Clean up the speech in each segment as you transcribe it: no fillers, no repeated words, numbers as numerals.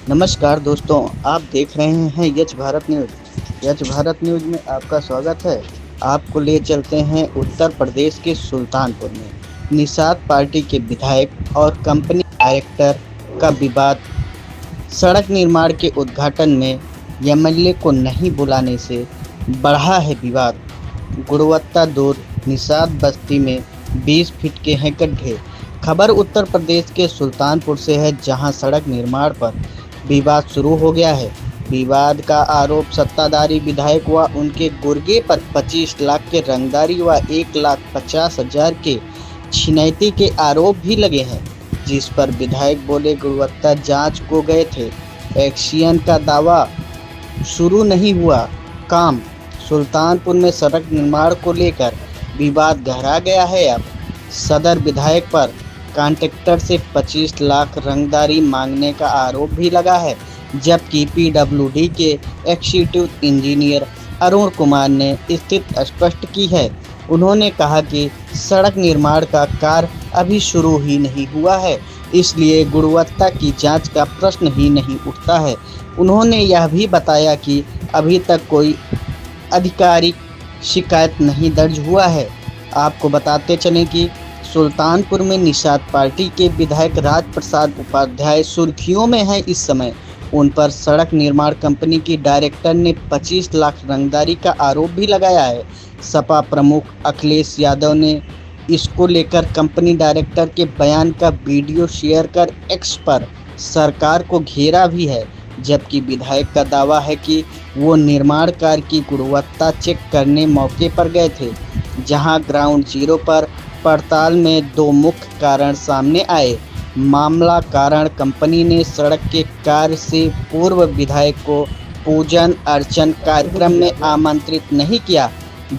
नमस्कार दोस्तों, आप देख रहे हैं यच भारत न्यूज़। यच भारत न्यूज़ में आपका स्वागत है। आपको ले चलते हैं उत्तर प्रदेश के सुल्तानपुर में निषाद पार्टी के विधायक और कंपनी डायरेक्टर का विवाद। सड़क निर्माण के उद्घाटन में एमएलए को नहीं बुलाने से बढ़ा है विवाद। गुणवत्ता दूर निषाद बस्ती में 20 फीट के हैं गड्ढे। खबर उत्तर प्रदेश के सुल्तानपुर से है, जहां सड़क निर्माण पर विवाद शुरू हो गया है। विवाद का आरोप सत्ताधारी विधायक व उनके गुर्गे पर 25 लाख के रंगदारी व 1,50,000 के छिनैती के आरोप भी लगे हैं, जिस पर विधायक बोले गुणवत्ता जांच को गए थे। एक्सियन का दावा शुरू नहीं हुआ काम। सुल्तानपुर में सड़क निर्माण को लेकर विवाद गहरा गया है। अब सदर विधायक पर कॉन्ट्रैक्टर से 25 लाख रंगदारी मांगने का आरोप भी लगा है, जबकि पीडब्ल्यूडी के एग्जीक्यूटिव इंजीनियर अरुण कुमार ने स्थिति स्पष्ट की है। उन्होंने कहा कि सड़क निर्माण का कार्य अभी शुरू ही नहीं हुआ है, इसलिए गुणवत्ता की जांच का प्रश्न ही नहीं उठता है। उन्होंने यह भी बताया कि अभी तक कोई आधिकारिक शिकायत नहीं दर्ज हुआ है। आपको बताते चलें कि सुल्तानपुर में निषाद पार्टी के विधायक राजप्रसाद उपाध्याय सुर्खियों में हैं इस समय। उन पर सड़क निर्माण कंपनी की डायरेक्टर ने 25 लाख रंगदारी का आरोप भी लगाया है। सपा प्रमुख अखिलेश यादव ने इसको लेकर कंपनी डायरेक्टर के बयान का वीडियो शेयर कर एक्स पर सरकार को घेरा भी है, जबकि विधायक का दावा है कि वो निर्माण कार्य की गुणवत्ता चेक करने मौके पर गए थे, जहां ग्राउंड जीरो पर पड़ताल में 2 मुख्य कारण सामने आए। मामला कारण कंपनी ने सड़क के कार्य से पूर्व विधायक को पूजन अर्चन कार्यक्रम में आमंत्रित नहीं किया।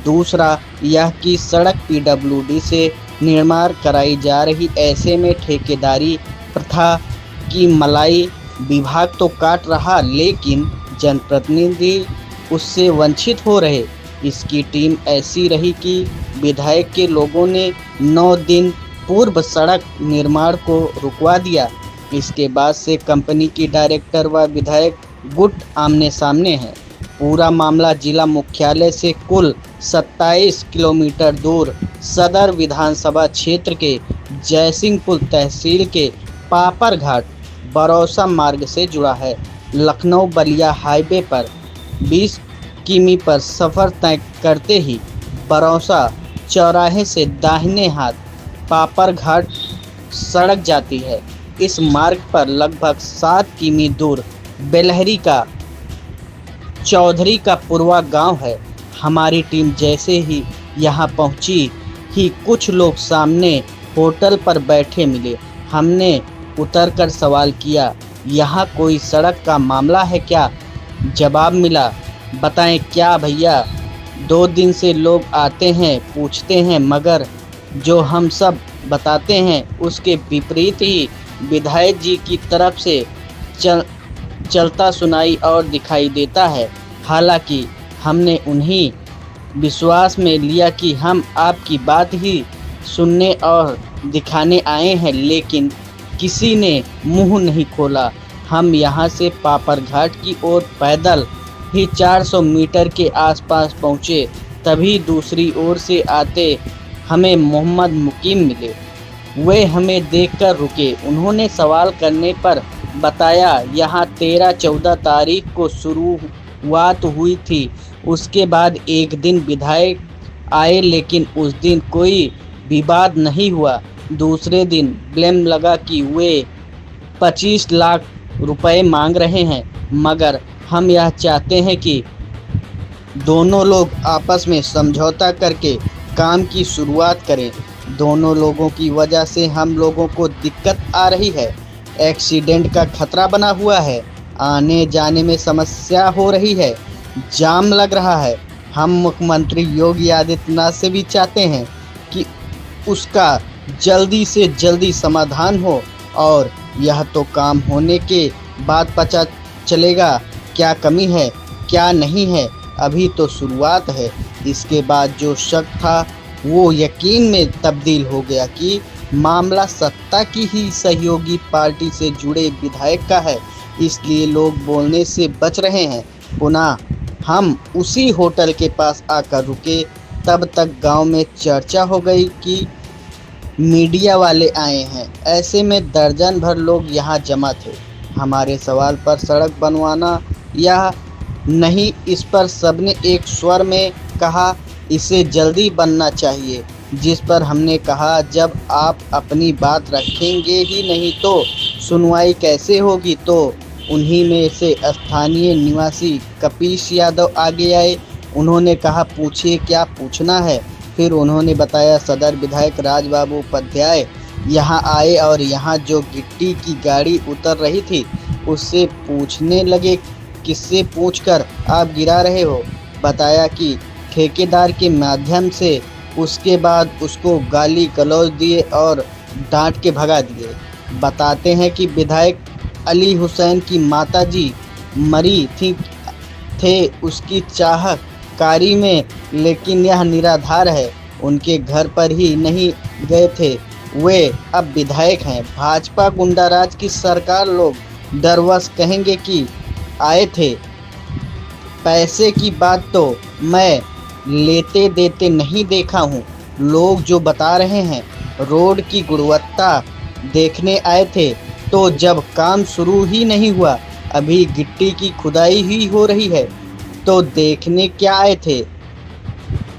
दूसरा यह कि सड़क पीडब्ल्यूडी से निर्माण कराई जा रही, ऐसे में ठेकेदारी प्रथा की मलाई विभाग तो काट रहा, लेकिन जनप्रतिनिधि उससे वंचित हो रहे। इसकी टीम ऐसी रही कि विधायक के लोगों ने 9 दिन पूर्व सड़क निर्माण को रुकवा दिया। इसके बाद से कंपनी की डायरेक्टर व विधायक गुट आमने सामने हैं। पूरा मामला जिला मुख्यालय से कुल 27 किलोमीटर दूर सदर विधानसभा क्षेत्र के जयसिंहपुर तहसील के पापर घाट बरौसा मार्ग से जुड़ा है। लखनऊ बलिया हाईवे पर 20 किमी पर सफ़र तय करते ही बरौसा चौराहे से दाहिने हाथ पापर घाट सड़क जाती है। इस मार्ग पर लगभग 7 किमी दूर बेलहरी का चौधरी का पुरवा गांव है। हमारी टीम जैसे ही यहां पहुंची ही कुछ लोग सामने होटल पर बैठे मिले। हमने उतरकर सवाल किया, यहाँ कोई सड़क का मामला है क्या? जवाब मिला, बताएं क्या भैया, 2 दिन से लोग आते हैं पूछते हैं, मगर जो हम सब बताते हैं उसके विपरीत ही विधायक जी की तरफ से चलता सुनाई और दिखाई देता है। हालांकि हमने उन्हीं विश्वास में लिया कि हम आपकी बात ही सुनने और दिखाने आए हैं, लेकिन किसी ने मुंह नहीं खोला। हम यहाँ से पापर घाट की ओर पैदल ही 400 मीटर के आसपास पहुँचे, तभी दूसरी ओर से आते हमें मोहम्मद मुकीम मिले। वे हमें देखकर रुके। उन्होंने सवाल करने पर बताया, यहाँ 13-14 तारीख को शुरुआत हुई थी। उसके बाद एक दिन विधायक आए, लेकिन उस दिन कोई विवाद नहीं हुआ। दूसरे दिन ब्लेम लगा कि वे 25 लाख रुपए मांग रहे हैं, मगर हम यह चाहते हैं कि दोनों लोग आपस में समझौता करके काम की शुरुआत करें। दोनों लोगों की वजह से हम लोगों को दिक्कत आ रही है। एक्सीडेंट का खतरा बना हुआ है, आने जाने में समस्या हो रही है, जाम लग रहा है। हम मुख्यमंत्री योगी आदित्यनाथ से भी चाहते हैं कि उसका जल्दी से जल्दी समाधान हो, और यह तो काम होने के बाद पता चलेगा क्या कमी है क्या नहीं है। अभी तो शुरुआत है। इसके बाद जो शक था वो यकीन में तब्दील हो गया कि मामला सत्ता की ही सहयोगी पार्टी से जुड़े विधायक का है। इसलिए लोग बोलने से बच रहे हैं। पुनः हम उसी होटल के पास आकर रुके, तब तक गांव में चर्चा हो गई कि मीडिया वाले आए हैं। ऐसे में दर्जन भर लोग यहाँ जमा थे। हमारे सवाल पर सड़क बनवाना या नहीं, इस पर सबने एक स्वर में कहा इसे जल्दी बनना चाहिए। जिस पर हमने कहा जब आप अपनी बात रखेंगे ही नहीं तो सुनवाई कैसे होगी। तो उन्हीं में से स्थानीय निवासी कपीश यादव आगे आए। उन्होंने कहा पूछिए क्या पूछना है। फिर उन्होंने बताया सदर विधायक राजबाबू उपाध्याय यहाँ आए और यहाँ जो गिट्टी की गाड़ी उतर रही थी उससे पूछने लगे किससे पूछकर आप गिरा रहे हो। बताया कि ठेकेदार के माध्यम से। उसके बाद उसको गाली गलौज दिए और डांट के भगा दिए। बताते हैं कि विधायक अली हुसैन की माताजी मरी थे उसकी चाहकारी में, लेकिन यह निराधार है। उनके घर पर ही नहीं गए थे, वे अब विधायक हैं। भाजपा गुंडाराज की सरकार, लोग डरवश कहेंगे कि आए थे। पैसे की बात तो मैं लेते देते नहीं देखा हूँ। लोग जो बता रहे हैं रोड की गुणवत्ता देखने आए थे, तो जब काम शुरू ही नहीं हुआ, अभी गिट्टी की खुदाई ही हो रही है, तो देखने क्या आए थे।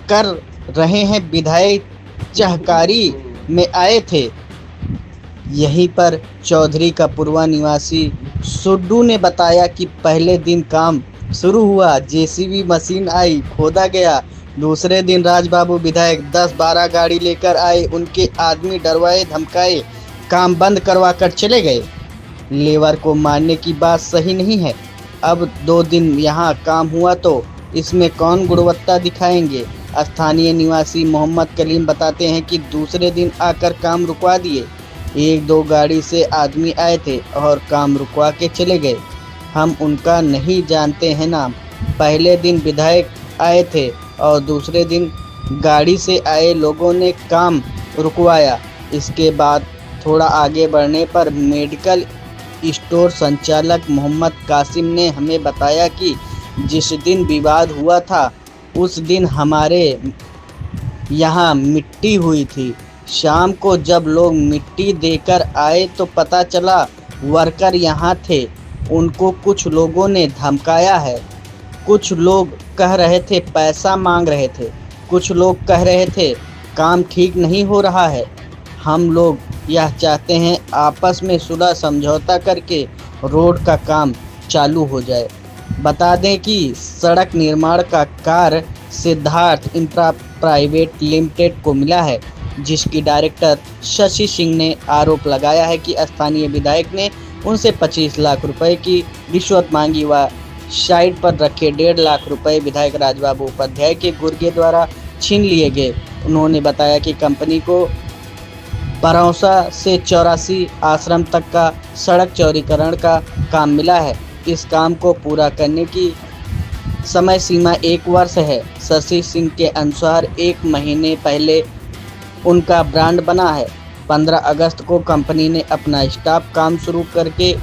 कर रहे हैं विधायक चहकारी में आए थे। यहीं पर चौधरी का पूर्वा निवासी सुड्डू ने बताया कि पहले दिन काम शुरू हुआ, जेसीबी मशीन आई, खोदा गया। दूसरे दिन राजबाबू विधायक 10-12 गाड़ी लेकर आए। उनके आदमी डरवाए धमकाए, काम बंद करवा कर चले गए। लेबर को मारने की बात सही नहीं है। अब 2 दिन यहाँ काम हुआ तो इसमें कौन गुणवत्ता दिखाएंगे। स्थानीय निवासी मोहम्मद कलीम बताते हैं कि दूसरे दिन आकर काम रुकवा दिए। 1-2 गाड़ी से आदमी आए थे और काम रुकवा के चले गए। हम उनका नहीं जानते हैं नाम। पहले दिन विधायक आए थे और दूसरे दिन गाड़ी से आए लोगों ने काम रुकवाया। इसके बाद थोड़ा आगे बढ़ने पर मेडिकल स्टोर संचालक मोहम्मद कासिम ने हमें बताया कि जिस दिन विवाद हुआ था उस दिन हमारे यहाँ मिट्टी हुई थी। शाम को जब लोग मिट्टी देकर आए तो पता चला वर्कर यहाँ थे। उनको कुछ लोगों ने धमकाया है। कुछ लोग कह रहे थे पैसा मांग रहे थे, कुछ लोग कह रहे थे काम ठीक नहीं हो रहा है। हम लोग यह चाहते हैं आपस में सुलह समझौता करके रोड का काम चालू हो जाए। बता दें कि सड़क निर्माण का कार्य सिद्धार्थ इंफ्रा प्राइवेट लिमिटेड को मिला है, जिसकी डायरेक्टर शशि सिंह ने आरोप लगाया है कि स्थानीय विधायक ने उनसे 25 लाख रुपए की रिश्वत मांगी व साइट पर रखे 1.5 लाख रुपए विधायक राजबाबू उपाध्याय के गुर्गे द्वारा छीन लिए गए। उन्होंने बताया कि कंपनी को बरौसा से 84 आश्रम तक का सड़क चौड़ीकरण का काम मिला है। इस काम को पूरा करने की समय सीमा 1 वर्ष है। शशि सिंह के अनुसार 1 महीने पहले उनका ब्रांड बना है। 15 अगस्त को कंपनी ने अपना स्टाफ काम शुरू करके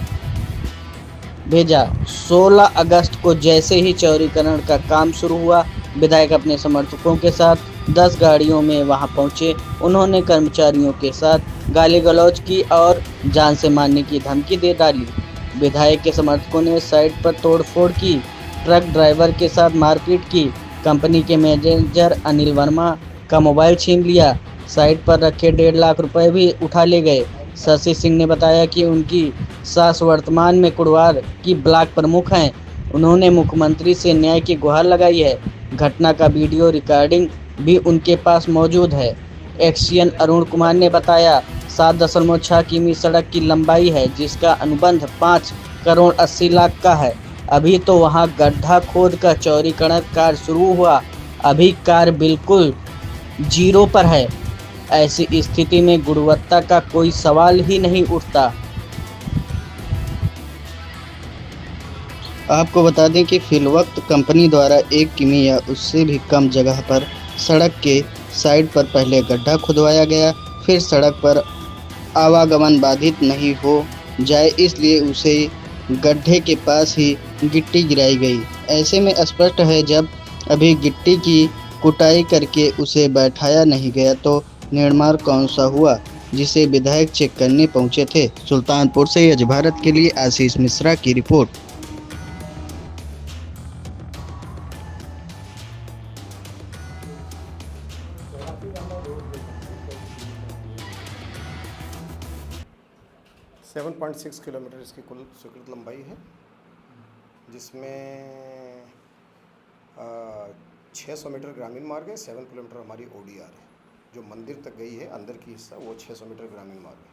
भेजा। 16 अगस्त को जैसे ही चौड़ीकरण का काम शुरू हुआ, विधायक अपने समर्थकों के साथ 10 गाड़ियों में वहां पहुंचे। उन्होंने कर्मचारियों के साथ गाली गलौज की और जान से मारने की धमकी दे डाली। विधायक के समर्थकों ने साइट पर तोड़फोड़ की, ट्रक ड्राइवर के साथ मारपीट की। कंपनी के मैनेजर अनिल वर्मा का मोबाइल छीन लिया। साइट पर रखे 1.5 लाख रुपए भी उठा ले गए। शशि सिंह ने बताया कि उनकी सास वर्तमान में कुड़वार की ब्लॉक प्रमुख हैं। उन्होंने मुख्यमंत्री से न्याय की गुहार लगाई है। घटना का वीडियो रिकॉर्डिंग भी उनके पास मौजूद है। एक्सीएन अरुण कुमार ने बताया 7.6 किमी सड़क की लंबाई है, जिसका अनुबंध 5 करोड़ 80 लाख का है। अभी तो वहां गड्ढा खोद कर चौड़ीकरण कार्य शुरू हुआ। अभी कार्य बिल्कुल जीरो पर है। ऐसी स्थिति में गुणवत्ता का कोई सवाल ही नहीं उठता। आपको बता दें कि फिलवक्त कंपनी द्वारा 1 किमी या उससे भी कम जगह पर सड़क के साइड पर पहले गड्ढा खुदवाया गया, फिर सड़क पर आवागमन बाधित नहीं हो जाए इसलिए उसे गड्ढे के पास ही गिट्टी गिराई गई। ऐसे में स्पष्ट है, जब अभी गिट्टी की कुटाई करके उसे बैठाया नहीं गया तो निर्माण कौन सा हुआ, जिसे विधायक चेक करने पहुंचे थे। सुल्तानपुर से यज भारत के लिए आशीष मिश्रा की रिपोर्ट। 7.6 किलोमीटर इसकी कुल स्वीकृत लंबाई है, जिसमें 600 मीटर ग्रामीण मार्ग है, 7 किलोमीटर हमारी ODR है। जो मंदिर तक गई है अंदर की हिस्सा, वो 600 मीटर ग्रामीण मार्ग है।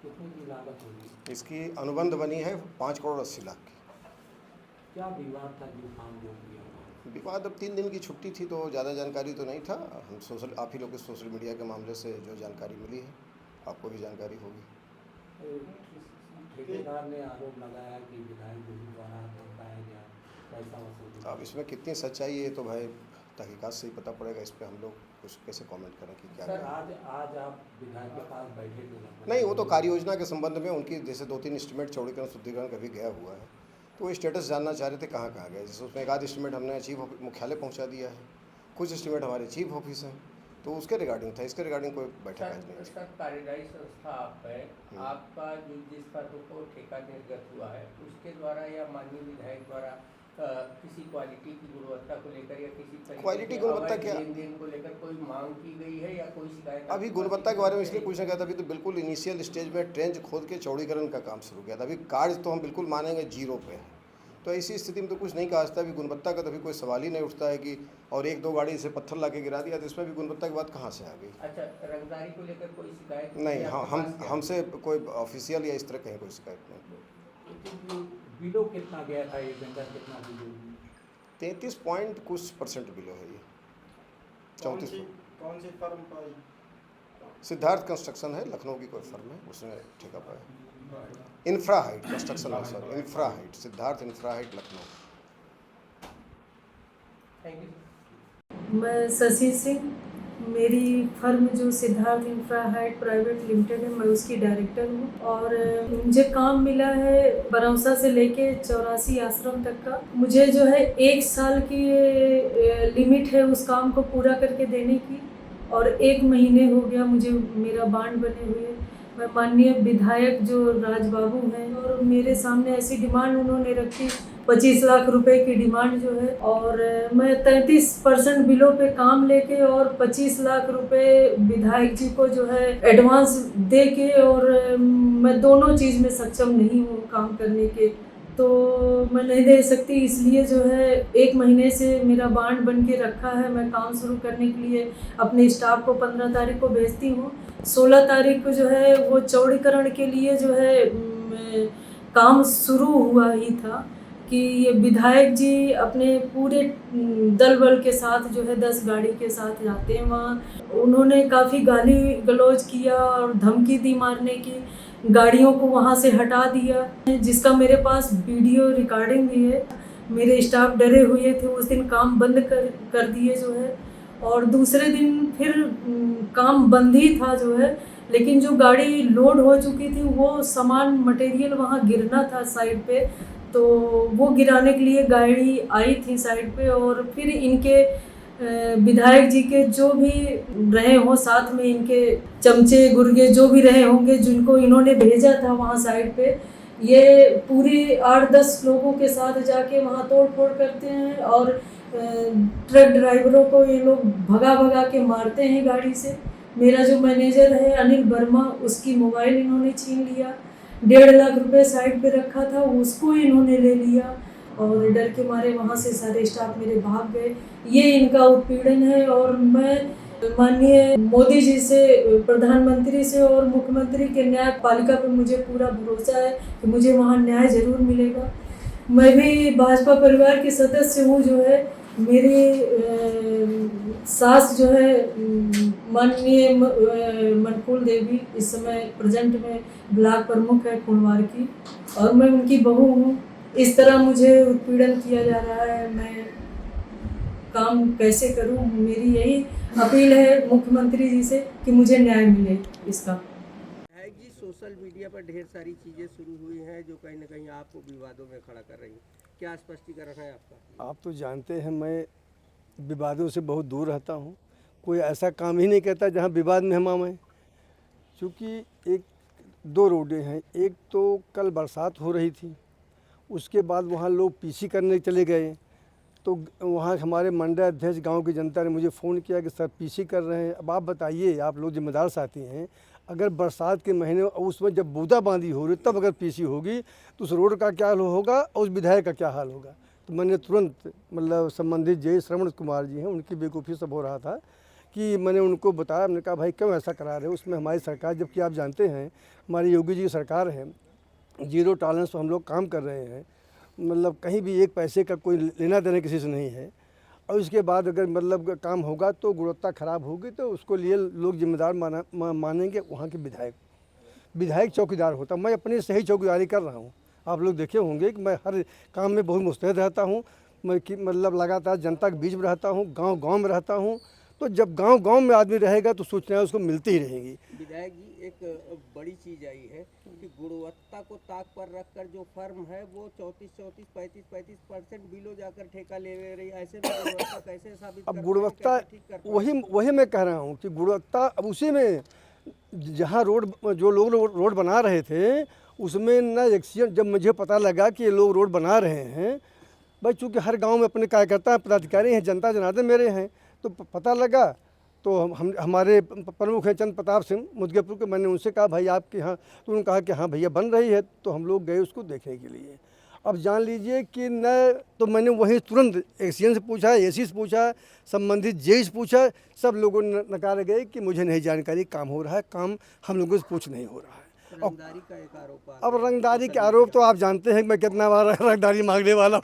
कितने की लागत होगी? इसकी अनुबंध बनी है 5 करोड़ 80 लाख की। क्या विवाद था जो काम जो किया? विवाद, अब 3 दिन की छुट्टी थी तो ज़्यादा जानकारी तो नहीं था। हम आप ही लोग के सोशल मीडिया के मामले से जो जानकारी मिली है, आपको भी जानकारी होगी। ठेकेदार ने आरोप लगाया कि विधायक द्वारा धमकाया गया, पैसा वसूल। अब इसमें कितनी सच्चाई है तो भाई तहकीकात से ही पता पड़ेगा। इस पर हम लोग कुछ कैसे कमेंट करें कि क्या सर, आज आप विधायक के पास बैठे थे? नहीं, वो तो कार्य योजना के संबंध में उनकी जैसे 2-3 एस्टीमेट चौड़ीकरण शुद्धिकरण का भी गया हुआ है, तो वो स्टेटस जानना चाह रहे थे कहाँ कहाँ गए। जैसे उसमें एक आध एस्टीमेट हमने चीफ मुख्यालय पहुँचा दिया है, कुछ एस्टीमेट हमारे चीफ ऑफिस हैं, तो उसके रिगार्डिंग था। इसके रिगार्डिंग कोई बैठक आज नहीं। सर, कार्यदायी संस्था आप है, आपका जिस पद को ठेका निर्गत हुआ है उसके द्वारा या माननीय विधायक द्वारा किसी क्वालिटी की गुणवत्ता को लेकर या किसी क्वालिटी गुणवत्ता क्या लेन को लेकर कोई मांग की गई है या कोई शिकायत? अभी गुणवत्ता के बारे में इसलिए पूछना गया था, अभी तो बिल्कुल इनिशियल स्टेज में ट्रेंच खोद के चौड़ीकरण का काम शुरू किया था। अभी कार्य तो हम बिल्कुल मानेंगे 0 पे है, तो ऐसी स्थिति में तो कुछ नहीं कहा जाता। अभी गुणवत्ता का तो अभी कोई सवाल ही नहीं उठता है कि और 1-2 गाड़ी से पत्थर ला के गिरा दिया, तो इसमें भी गुणवत्ता की बात कहाँ से आ गई? अच्छा, रंगदारी को लेकर कोई शिकायत नहीं, हाँ, हमसे कोई ऑफिशियल या इस तरह कहीं कोई शिकायत नहीं। बिलो कितना गया था, ये वेंडर कितना बिलो? 33 पॉइंट कुछ % बिलो है ये। 34। कौन सी फर्म पाई? सिद्धार्थ कंस्ट्रक्शन है, लखनऊ की कोई फर्म है, उसने ठेका पाया। Infra height construction, sorry, infra height, Siddharth infra height, Lucknow. Thank you. मैं शशि सिंह, मेरी फर्म जो Siddharth infra height private limited है, मैं उसकी डायरेक्टर हूँ। और मुझे काम मिला है बरौसा से लेके 84 आश्रम तक का। मुझे जो है 1 साल की लिमिट है उस काम को पूरा करके देने की, और 1 महीने हो गया मुझे मेरा बांड बने हुए। मैं माननीय विधायक जो राजबाबू हैं, और मेरे सामने ऐसी डिमांड उन्होंने रखी, 25 लाख रुपए की डिमांड जो है, और मैं 33% बिलों पे काम लेके और 25 लाख रुपए विधायक जी को जो है एडवांस दे के, और मैं दोनों चीज़ में सक्षम नहीं हूँ काम करने के, तो मैं नहीं दे सकती। इसलिए जो है 1 महीने से मेरा बांड बन के रखा है। मैं काम शुरू करने के लिए अपने स्टाफ को 15 तारीख को भेजती हूँ। 16 तारीख को जो है वो चौड़ीकरण के लिए जो है काम शुरू हुआ ही था कि ये विधायक जी अपने पूरे दल बल के साथ जो है 10 गाड़ी के साथ जाते हैं वहाँ। उन्होंने काफ़ी गाली गलौज किया और धमकी दी मारने की, गाड़ियों को वहाँ से हटा दिया, जिसका मेरे पास वीडियो रिकॉर्डिंग भी है। मेरे स्टाफ डरे हुए थे, उस दिन काम बंद कर दिए जो है, और दूसरे दिन फिर काम बंद ही था जो है, लेकिन जो गाड़ी लोड हो चुकी थी वो सामान मटेरियल वहाँ गिरना था साइड पे, तो वो गिराने के लिए गाड़ी आई थी साइड पे। और फिर इनके विधायक जी के जो भी रहे हों साथ में, इनके चमचे गुर्गे जो भी रहे होंगे जिनको इन्होंने भेजा था वहाँ साइड पे, ये पूरी 8-10 लोगों के साथ जाके वहाँ तोड़ फोड़ करते हैं, और ट्रक ड्राइवरों को ये लोग भगा भगा के मारते हैं गाड़ी से। मेरा जो मैनेजर है अनिल वर्मा, उसकी मोबाइल इन्होंने छीन लिया। 1.5 लाख रुपए साइड पे रखा था, उसको इन्होंने ले लिया, और डर के मारे वहाँ से सारे स्टाफ मेरे भाग गए। ये इनका उत्पीड़न है, और मैं माननीय मोदी जी से, प्रधानमंत्री से और मुख्यमंत्री के न्यायपालिका पे मुझे पूरा भरोसा है कि मुझे वहाँ न्याय जरूर मिलेगा। मैं भी भाजपा परिवार के सदस्य हूँ जो है। मेरी सास जो है माननीय मनफूल देवी इस समय प्रेजेंट में ब्लॉक प्रमुख है कुंवार की, और मैं उनकी बहू हूँ। इस तरह मुझे उत्पीड़न किया जा रहा है, मैं काम कैसे करूँ? मेरी यही अपील है मुख्यमंत्री जी से कि मुझे न्याय मिले इसका। विधायक जी सोशल मीडिया पर ढेर सारी चीज़ें शुरू हुई हैं जो कहीं ना कहीं आपको विवादों में खड़ा कर रही हैं, क्या स्पष्टीकरण है आपका? आप तो जानते हैं मैं विवादों से बहुत दूर रहता हूँ। कोई ऐसा काम ही नहीं करता जहाँ विवाद में हम आएँ। क्योंकि एक दो रोडें हैं, एक तो कल बरसात हो रही थी, उसके बाद वहाँ लोग पीसी करने चले गए, तो वहाँ हमारे मंडल अध्यक्ष गांव की जनता ने मुझे फ़ोन किया कि सर पीसी कर रहे हैं। अब आप बताइए, आप लोग जिम्मेदार साथी हैं, अगर बरसात के महीने उसमें जब बूंदाबांदी हो रही तब अगर पीसी होगी तो उस रोड का क्या हाल होगा और उस विधायक का क्या हाल होगा। तो मैंने तुरंत मतलब संबंधित जय श्रवण कुमार जी हैं, उनकी बेवकूफ़ी सब हो रहा था कि मैंने उनको बताया, मैंने कहा भाई क्यों ऐसा करा रहे हो, उसमें हमारी सरकार, जबकि आप जानते हैं हमारी योगी जी की सरकार है, जीरो टॉलरेंस पर हम लोग काम कर रहे हैं, मतलब कहीं भी एक पैसे का कोई लेना देना किसी से नहीं है। और इसके बाद अगर मतलब काम होगा तो गुणवत्ता ख़राब होगी तो उसको लिए लोग जिम्मेदार मानेंगे वहाँ के विधायक चौकीदार होता। मैं अपनी सही चौकीदारी कर रहा हूँ। आप लोग देखे होंगे कि मैं हर काम में बहुत मुस्तैद रहता हूँ। मैं मतलब लगातार जनता के बीच में रहता हूँ, गांव में रहता हूँ। तो जब गांव में आदमी रहेगा तो सूचनाएं उसको मिलती ही रहेंगी। विधायक जी, एक बड़ी चीज़ आई है कि गुणवत्ता को ताक पर रखकर जो फर्म है वो 34-35% बिलो जाकर ठेका ले रही है। ऐसे में गुणवत्ता कैसे साबित अब गुणवत्ता वही मैं कह रहा हूँ कि गुणवत्ता अब उसी में जहाँ जो लोग रोड बना रहे थे उसमें ना एक्सीडेंट, जब मुझे पता लगा कि ये लोग रोड बना रहे हैं, भाई चूँकि हर गाँव में अपने कार्यकर्ता पदाधिकारी हैं, जनता जनार्दन मेरे हैं, तो पता लगा तो हम हमारे प्रमुख हैं चंद प्रताप सिंह मुदगेपुर के, मैंने उनसे कहा भाई आपके यहाँ, तो उन्होंने कहा कि हाँ भैया बन रही है। तो हम लोग गए उसको देखने के लिए। अब जान लीजिए कि न तो मैंने वहीं तुरंत एक्सीएन से पूछा, एसी से पूछा, संबंधित जेई से पूछा, सब लोगों ने नकार गए कि मुझे नहीं जानकारी, काम हो रहा है, काम हम लोगों से पूछ नहीं हो रहा है। रंगदारी का एक आरोप। अब रंगदारी के आरोप तो आप जानते हैं कि मैं कितना बार रंगदारी मांगने वाला हूँ।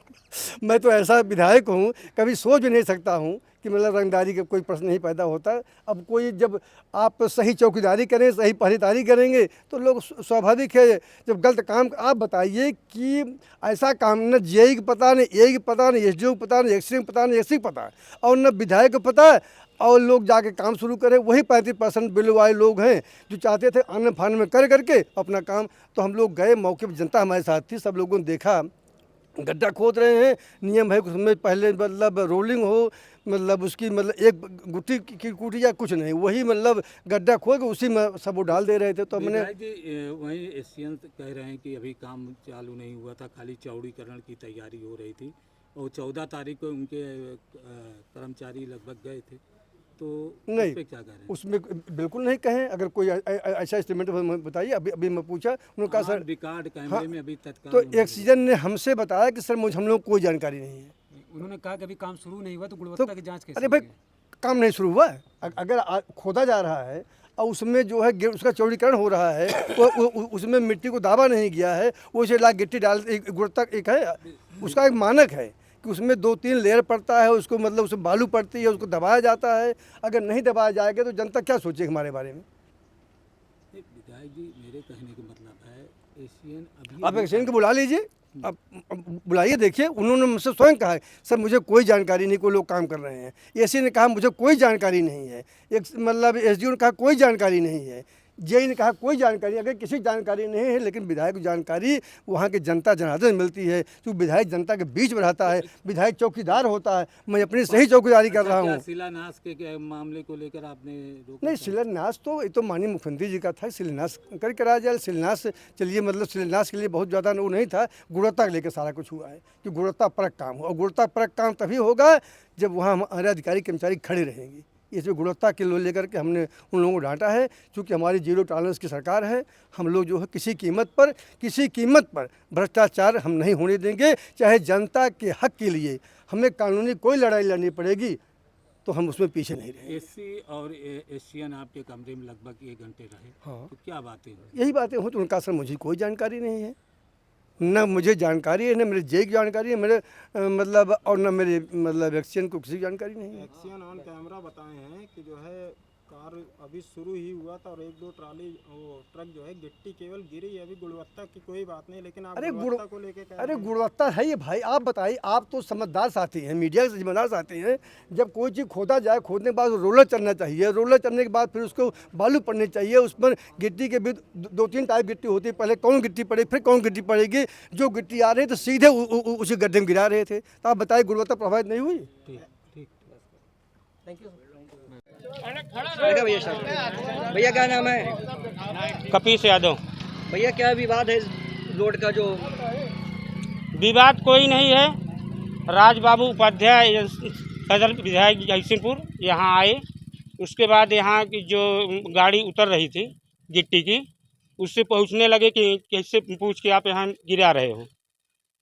मैं तो ऐसा विधायक हूँ, कभी सोच भी नहीं सकता हूँ कि मतलब रंगदारी का कोई प्रश्न नहीं पैदा होता। अब कोई जब आप सही चौकीदारी करें, सही पहरेदारी करेंगे तो लोग स्वाभाविक है जब गलत काम। आप बताइए कि ऐसा काम न जेई को पता, न ए को पता, न एसडीओ को पता, न एक्सरे को पता, न एससी को पता और न विधायक को पता, और लोग जाके काम शुरू करें। वही 35% बिल वाले लोग हैं जो चाहते थे आने फान में कर करके अपना काम। तो हम लोग गए मौके पर, जनता हमारे साथ थी, सब लोगों ने देखा गड्ढा खोद रहे हैं। नियम है उसमें पहले मतलब रोलिंग हो, मतलब उसकी मतलब एक गुट्टी की कूटी या कुछ नहीं, वही मतलब गड्ढा खोद के उसी में सब वो डाल दे रहे थे। तो हमने वहीं एशियन कह रहे हैं कि अभी काम चालू नहीं हुआ था, खाली चौड़ीकरण की तैयारी हो रही थी और 14 तारीख को उनके कर्मचारी लगभग गए थे। तो नहीं, उस पे क्या कह रहे हैं? उसमें बिल्कुल नहीं कहें। अगर कोई ऐसा एस्टिमेट बताइए। अभी मैं पूछा, उन्होंने कहा सर रिकॉर्ड कैमरे में अभी तत्काल। तो एक्सीजन ने हमसे बताया कि सर मुझे हम लोग कोई जानकारी नहीं है। उन्होंने कहा कि अभी काम शुरू नहीं हुआ तो गुणवत्ता की जांच कैसे? अरे भाई काम नहीं शुरू हुआ। अगर खोदा जा रहा है और उसमें जो है उसका चौड़ीकरण हो रहा है, उसमें मिट्टी को दाबा नहीं गया है, वो इसे ला गिट्टी डाल, गुणवत्ता एक है, उसका एक मानक है कि उसमें 2-3 लेयर पड़ता है, उसको मतलब उसमें बालू पड़ती है, उसको दबाया जाता है। अगर नहीं दबाया जाएगा तो जनता क्या सोचेगी हमारे बारे में। विधायक जी, मेरे कहने का मतलब है एशियन अभी आप एशियन को बुला लीजिए, आप बुलाइए, देखिए। उन्होंने मुझसे स्वयं कहा सर मुझे कोई जानकारी नहीं, कोई लोग काम कर रहे हैं। एसी ने कहा मुझे कोई जानकारी नहीं है, एक मतलब एसडीओ ने कहा कोई जानकारी नहीं है, जेई ने कहा कोई जानकारी। अगर किसी जानकारी नहीं है, लेकिन विधायक को जानकारी वहाँ के जनता जनार्दन मिलती है, क्योंकि विधायक जनता के बीच में रहता है, विधायक चौकीदार होता है। मैं अपनी सही चौकीदारी कर रहा हूँ। शिलान्यास के मामले को लेकर आपने नहीं, शिलान्यास तो ये तो माननीय मुख्यमंत्री जी का था, शिलान्यास कर कराया जाए। शिलान्यास चलिए, मतलब शिलान्यास के लिए बहुत ज़्यादा वो नहीं था, गुणवत्ता को लेकर सारा कुछ हुआ है कि गुणवत्ता परक काम हो। और गुणवत्ता परक काम तभी होगा जब वहाँ हमारे अधिकारी कर्मचारी खड़े रहेंगे। इसमें गुणवत्ता के लोग लेकर के हमने उन लोगों को डांटा है, क्योंकि हमारी जीरो टॉलरेंस की सरकार है। हम लोग जो है किसी कीमत पर भ्रष्टाचार हम नहीं होने देंगे। चाहे जनता के हक के लिए हमें कानूनी कोई लड़ाई लड़नी पड़ेगी तो हम उसमें पीछे नहीं रहेंगे। एसी और एशियन आपके कमरे में लगभग 1 घंटे रहे। हाँ, तो क्या बातें हुई? यही बातें हों। तो उनका सर मुझे कोई जानकारी नहीं है, न मुझे जानकारी है, न मेरे जेई की जानकारी है, मेरे मतलब और न मेरे मतलब एक्सीएन को किसी जानकारी नहीं है। एक्सीएन ऑन कैमरा बताए हैं कि जो है कार्य अभी शुरू ही हुआ था और 1-2 ट्राली वो ट्रक जो है गिट्टी केवल गिरी है। अभी गुणवत्ता की कोई बात नहीं, लेकिन आप गुणवत्ता को लेके कह अरे रहे हैं। गुणवत्ता है ये भाई, आप बताइए, आप तो समझदार साथी हैं, मीडिया से जिम्मेदार साथी हैं। जब कोई चीज़ खोदा जाए, खोदने के बाद रोलर चलना चाहिए, रोलर चलने के बाद फिर उसको बालू पड़नी चाहिए, उस पर गिट्टी के भी 2-3 टाइप गिट्टी होती है, पहले कौन गिट्टी पड़े फिर कौन गिट्टी पड़ेगी। जो गिट्टी आ रही है तो सीधे उसी गड्ढे में गिरा रहे थे। तो आप बताइए गुणवत्ता प्रभावित नहीं हुई? Thank you. भैया क्या नाम है? कपीस यादव। भैया क्या विवाद है रोड का? जो विवाद कोई नहीं है। राजबाबू उपाध्याय सदर विधायक जयसिंहपुर यहाँ आए, उसके बाद यहाँ की जो गाड़ी उतर रही थी गिट्टी की, उससे पूछने लगे कि कैसे पूछ के आप यहाँ गिरा रहे हो।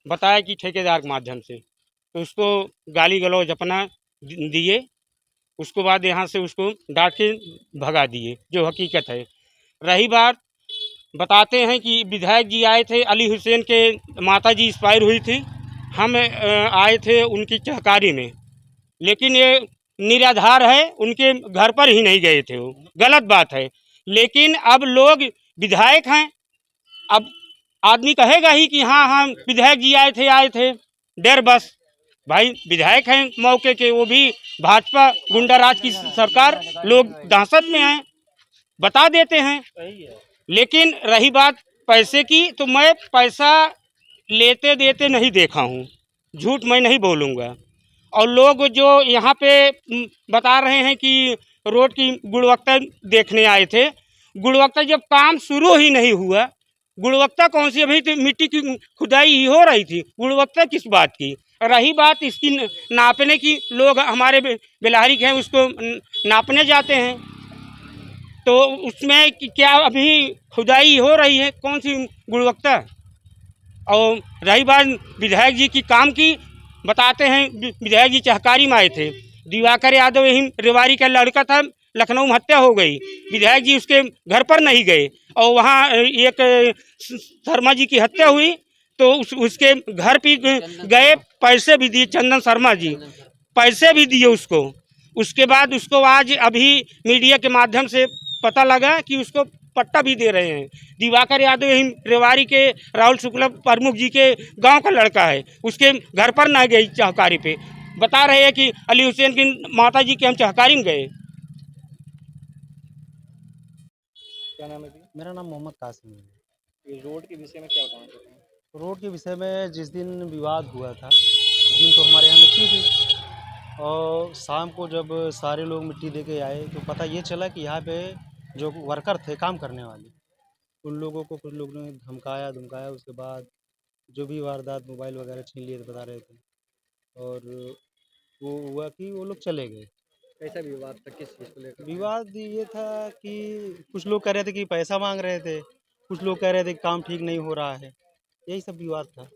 बताया कि ठेकेदार के माध्यम से, तो उसको गाली गलौज अपना दिए। उसके बाद यहाँ से उसको डांट के भगा दिए, जो हकीकत है। रही बात, बताते हैं कि विधायक जी आए थे, अली हुसैन के माता जी एक्सपायर हुई थी, हम आए थे उनकी चहकारी में, लेकिन ये निराधार है, उनके घर पर ही नहीं गए थे। वो गलत बात है। लेकिन अब लोग विधायक हैं, अब आदमी कहेगा ही कि हाँ हाँ विधायक जी आए थे। डर बस भाई, विधायक हैं मौके के, वो भी भाजपा गुंडा राज की सरकार, लोग दहशत में हैं, बता देते हैं। लेकिन रही बात पैसे की, तो मैं पैसा लेते देते नहीं देखा हूँ, झूठ मैं नहीं बोलूँगा। और लोग जो यहाँ पे बता रहे हैं कि रोड की गुणवत्ता देखने आए थे, गुणवत्ता जब काम शुरू ही नहीं हुआ, गुणवत्ता कौन सी? अभी तो मिट्टी की खुदाई ही हो रही थी, गुणवत्ता किस बात की? रही बात इसकी नापने की, लोग हमारे बेलहारी के हैं, उसको नापने जाते हैं, तो उसमें क्या अभी खुदाई हो रही है, कौन सी गुणवत्ता? और रही बात विधायक जी की काम की, बताते हैं विधायक जी चहकारी में आए थे, दिवाकर यादव यही रेवाड़ी का लड़का था, लखनऊ में हत्या हो गई, विधायक जी उसके घर पर नहीं गए, और वहाँ एक शर्मा जी की हत्या हुई, तो उसके घर पे गए, पैसे भी दिए, चंदन शर्मा जी पैसे भी दिए उसको। उसके बाद उसको आज अभी मीडिया के माध्यम से पता लगा कि उसको पट्टा भी दे रहे हैं। दिवाकर यादव यही रेवाड़ी के राहुल शुक्ला प्रमुख जी के गांव का लड़का है, उसके घर पर ना गई चहकारी पे। बता रहे हैं कि अली हुसैन की माता जी के हम चहकारी में गए। क्या नाम है जी? मेरा नाम मोहम्मद कासिम है। ये रोड के विषय में क्या बताना चाहते हैं? रोड के विषय में जिस दिन विवाद हुआ था, उस दिन तो हमारे यहाँ मिट्टी थी, और शाम को जब सारे लोग मिट्टी दे के आए तो पता ये चला कि यहाँ पे जो वर्कर थे काम करने वाले, उन लोगों को कुछ लोगों ने धमकाया। उसके बाद जो भी वारदात, मोबाइल वगैरह छीन लिए बता रहे थे, और वो हुआ कि वो लोग चले गए। कैसा विवाद था? किस चीज़ को लेकर? विवाद ये था कि कुछ लोग कह रहे थे कि पैसा मांग रहे थे, कुछ लोग कह रहे थे कि काम ठीक नहीं हो रहा है, यही सब विवाद था।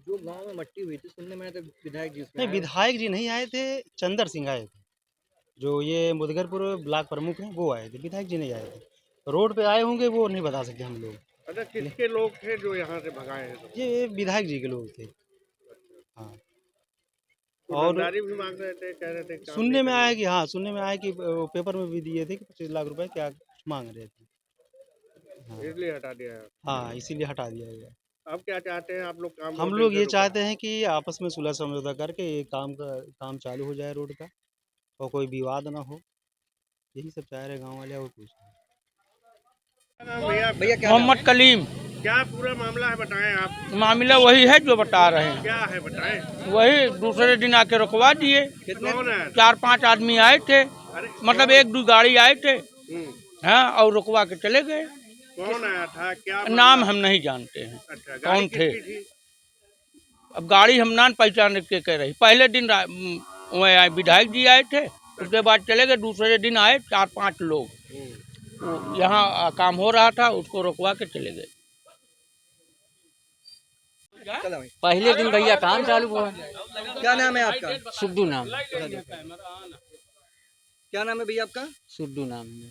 जो गांव में मट्टी हुई थी, सुनने में आया था विधायक जी उसमें नहीं, आए। विधायक जी नहीं आए थे, चंदर सिंह आए थे, जो ये मुदगरपुर ब्लॉक प्रमुख हैं, वो आए थे, विधायक जी नहीं आए थे। रोड पे आए होंगे, वो नहीं बता सकते हम लोग। अच्छा, किसके लोग थे जो यहाँ से भगाए हैं? ये विधायक जी के लोग थे। हाँ, और और भी मांग रहे थे, कह रहे थे काम सुनने नहीं में करेंगे। आया कि हाँ, सुनने में आया कि पेपर में भी दिए थे कि 25 लाख रुपए क्या मांग रहे थे। हाँ, इसलिए हटा दिया है। हाँ, इसीलिए हटा दिया गया। अब क्या चाहते हैं आप लोग? काम हम बहुत लोग दिन से ये रुका। चाहते हैं कि आपस में सुलह समझौता करके ये काम चालू हो जाए रोड का, और कोई विवाद ना हो, यही सब चाह रहे गांव वाले, और कुछ नहीं। भैया क्या मोहम्मद कलीम। क्या पूरा मामला है, बताएं आप। मामला वही है जो बता रहे हैं, क्या है बताएं। वही दूसरे दिन आके रुकवा दिए। कौन है? 4-5 आदमी आए थे, अरे मतलब 1-2 गाड़ी आए थे, हाँ, और रुकवा के चले गए। कौन आया था? क्या नाम हम नहीं जानते हैं अच्छा, कौन थे। किसकी थी? अब गाड़ी हम ना पहचान के कह रही। पहले दिन वह विधायक जी आए थे, उसके बाद चले गए। दूसरे दिन आए 4-5 लोग, तो यहाँ काम हो रहा था, उसको रुकवा के चले गए। पहले दिन भैया काम चालू हुआ। क्या नाम है आपका? सुड्डू नाम। क्या नाम है भैया आपका? सुड्डू नाम है।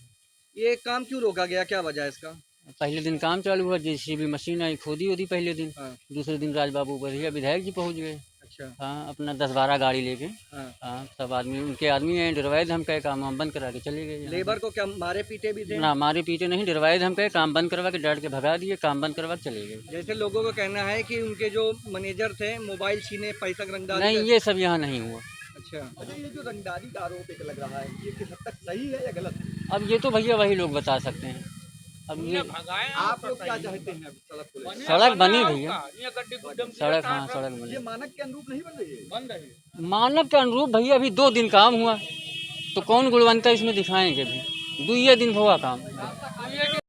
ये काम क्यों रोका गया? क्या वजह है इसका? पहले दिन काम चालू हुआ, जेसीबी मशीन आई, खोदी पहले दिन। हाँ। दूसरे दिन राजबाबू बढ़िया विधायक जी पहुंच गए। अच्छा हाँ अपना 10-12 गाड़ी लेके। हाँ। हाँ सब आदमी उनके आदमी हैं, डरवाए थे, हम कहे काम वाम बंद करा के चले गए यहाँ। लेबर को क्या मारे पीटे भी थे? ना मारे पीटे नहीं, डरवाए थे, हम कहे काम बंद करवा के डांट के भगा दिए, काम बंद करवा के चले गए। जैसे लोगों का कहना है कि उनके जो मैनेजर थे मोबाइल छीने, पैसा रंगदारी नहीं ये सब यहाँ नहीं हुआ। अच्छा, ये जो रंगदारी का आरोप एक लग रहा है, ये किस हद तक सही है या गलत है? अब ये तो भैया वही लोग बता सकते हैं। अब ये आप लोग क्या चाहते हैं अब सड़क को लेकर? सड़क बनी भैया, सड़क, हाँ सड़क ये बनी। मानक के अनुरूप नहीं बन रही है? मानव के अनुरूप भैया अभी 2 दिन काम हुआ, तो कौन गुणवत्ता इसमें दिखाएंगे भी? 2 दिन हुआ काम।